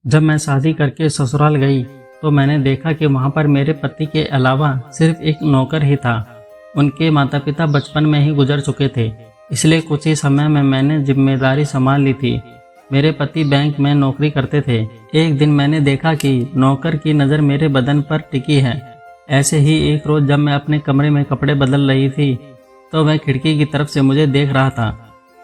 जब मैं शादी करके ससुराल गई तो मैंने देखा कि वहाँ पर मेरे पति के अलावा सिर्फ एक नौकर ही था। उनके माता पिता बचपन में ही गुजर चुके थे, इसलिए कुछ ही समय में मैंने जिम्मेदारी संभाल ली थी। मेरे पति बैंक में नौकरी करते थे। एक दिन मैंने देखा कि नौकर की नज़र मेरे बदन पर टिकी है। ऐसे ही एक रोज़ जब मैं अपने कमरे में कपड़े बदल रही थी तो वह खिड़की की तरफ से मुझे देख रहा था।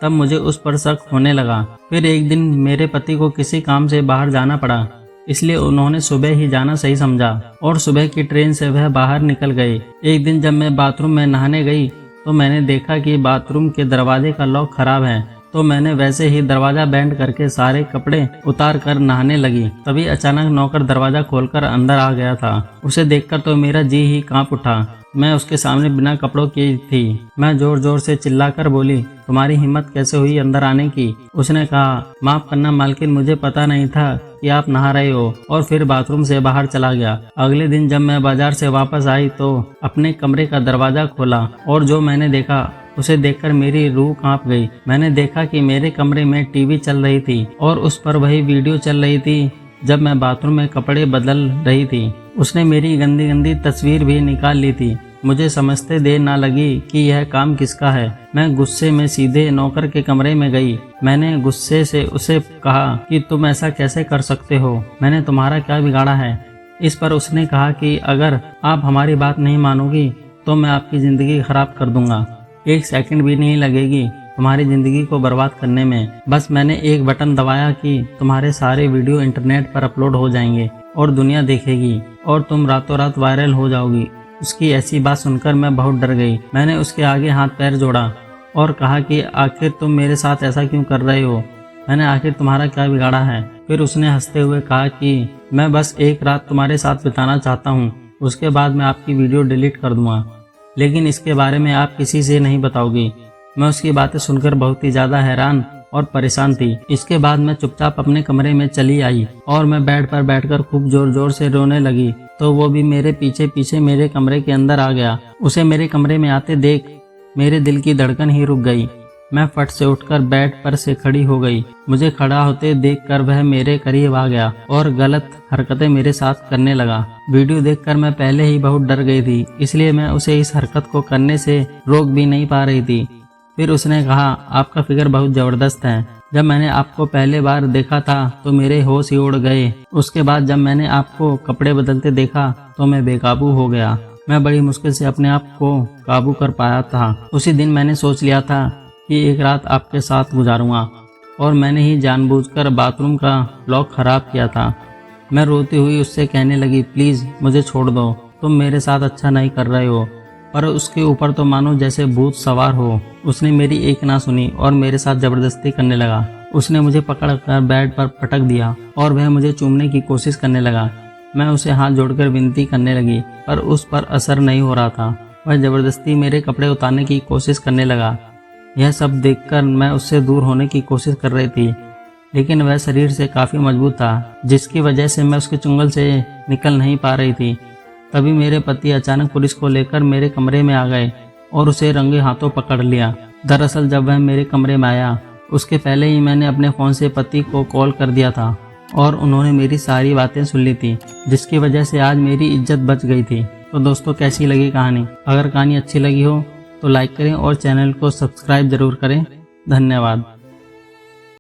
तब मुझे उस पर शक होने लगा। फिर एक दिन मेरे पति को किसी काम से बाहर जाना पड़ा, इसलिए उन्होंने सुबह ही जाना सही समझा और सुबह की ट्रेन से वह बाहर निकल गए। एक दिन जब मैं बाथरूम में नहाने गई तो मैंने देखा कि बाथरूम के दरवाजे का लॉक खराब है। तो मैंने वैसे ही दरवाजा बैंड करके सारे कपड़े उतार कर नहाने लगी। तभी अचानक नौकर दरवाजा खोलकर अंदर आ गया था। उसे देखकर तो मेरा जी ही कांप उठा। मैं उसके सामने बिना कपड़ों की थी। मैं जोर जोर से चिल्लाकर बोली, तुम्हारी हिम्मत कैसे हुई अंदर आने की? उसने कहा, माफ करना मालकिन, मुझे पता नहीं था कि आप नहा रहे हो, और फिर बाथरूम से बाहर चला गया। अगले दिन जब मैं बाजार से वापस आई तो अपने कमरे का दरवाजा खोला और जो मैंने देखा उसे देखकर मेरी रूह कांप गई। मैंने देखा कि मेरे कमरे में टीवी चल रही थी और उस पर वही वीडियो चल रही थी जब मैं बाथरूम में कपड़े बदल रही थी। उसने मेरी गंदी गंदी तस्वीर भी निकाल ली थी। मुझे समझते देर ना लगी कि यह काम किसका है। मैं गुस्से में सीधे नौकर के कमरे में गई। मैंने गुस्से से उसे कहा कि तुम ऐसा कैसे कर सकते हो, मैंने तुम्हारा क्या बिगाड़ा है? इस पर उसने कहा कि अगर आप हमारी बात नहीं मानोगी तो मैं आपकी ज़िंदगी खराब कर दूंगा। एक सेकंड भी नहीं लगेगी तुम्हारी ज़िंदगी को बर्बाद करने में। बस मैंने एक बटन दबाया कि तुम्हारे सारे वीडियो इंटरनेट पर अपलोड हो जाएंगे और दुनिया देखेगी और तुम रातों रात वायरल हो जाओगी। उसकी ऐसी बात सुनकर मैं बहुत डर गई। मैंने उसके आगे हाथ पैर जोड़ा और कहा कि आखिर तुम मेरे साथ ऐसा क्यों कर रहे हो? मैंने आखिर तुम्हारा क्या बिगाड़ा है? फिर उसने हंसते हुए कहा कि मैं बस एक रात तुम्हारे साथ बिताना चाहता हूँ, उसके बाद मैं आपकी वीडियो डिलीट कर दूंगा, लेकिन इसके बारे में आप किसी से नहीं बताओगी। मैं उसकी बातें सुनकर बहुत ही ज़्यादा हैरान और परेशान थी। इसके बाद मैं चुपचाप अपने कमरे में चली आई और मैं बेड पर बैठकर खूब जोर जोर से रोने लगी। तो वो भी मेरे पीछे पीछे मेरे कमरे के अंदर आ गया। उसे मेरे कमरे में आते देख मेरे दिल की धड़कन ही रुक गई। मैं फट से उठकर बेड पर से खड़ी हो गई। मुझे खड़ा होते देखकर वह मेरे करीब आ गया और गलत हरकतें मेरे साथ करने लगा। वीडियो देखकर मैं पहले ही बहुत डर गई थी, इसलिए मैं उसे इस हरकत को करने से रोक भी नहीं पा रही थी। फिर उसने कहा, आपका फिगर बहुत ज़बरदस्त है। जब मैंने आपको पहले बार देखा था तो मेरे होश ही उड़ गए। उसके बाद जब मैंने आपको कपड़े बदलते देखा तो मैं बेकाबू हो गया। मैं बड़ी मुश्किल से अपने आप को काबू कर पाया था। उसी दिन मैंने सोच लिया था कि एक रात आपके साथ गुजारूंगा और मैंने ही जानबूझकर बाथरूम का लॉक खराब किया था। मैं रोती हुई उससे कहने लगी, प्लीज़ मुझे छोड़ दो, तुम मेरे साथ अच्छा नहीं कर रहे हो। पर उसके ऊपर तो मानो जैसे भूत सवार हो। उसने मेरी एक ना सुनी और मेरे साथ ज़बरदस्ती करने लगा। उसने मुझे पकड़कर बेड पर पटक दिया और वह मुझे चूमने की कोशिश करने लगा। मैं उसे हाथ जोड़कर विनती करने लगी पर उस पर असर नहीं हो रहा था। वह ज़बरदस्ती मेरे कपड़े उतारने की कोशिश करने लगा। यह सब देखकर मैं उससे दूर होने की कोशिश कर रही थी, लेकिन वह शरीर से काफ़ी मजबूत था, जिसकी वजह से मैं उसके चुंगल से निकल नहीं पा रही थी। तभी मेरे पति अचानक पुलिस को लेकर मेरे कमरे में आ गए और उसे रंगे हाथों पकड़ लिया। दरअसल जब वह मेरे कमरे में आया उसके पहले ही मैंने अपने फ़ोन से पति को कॉल कर दिया था और उन्होंने मेरी सारी बातें सुन ली थी, जिसकी वजह से आज मेरी इज्जत बच गई थी। तो दोस्तों, कैसी लगी कहानी? अगर कहानी अच्छी लगी हो तो लाइक करें और चैनल को सब्सक्राइब ज़रूर करें। धन्यवाद।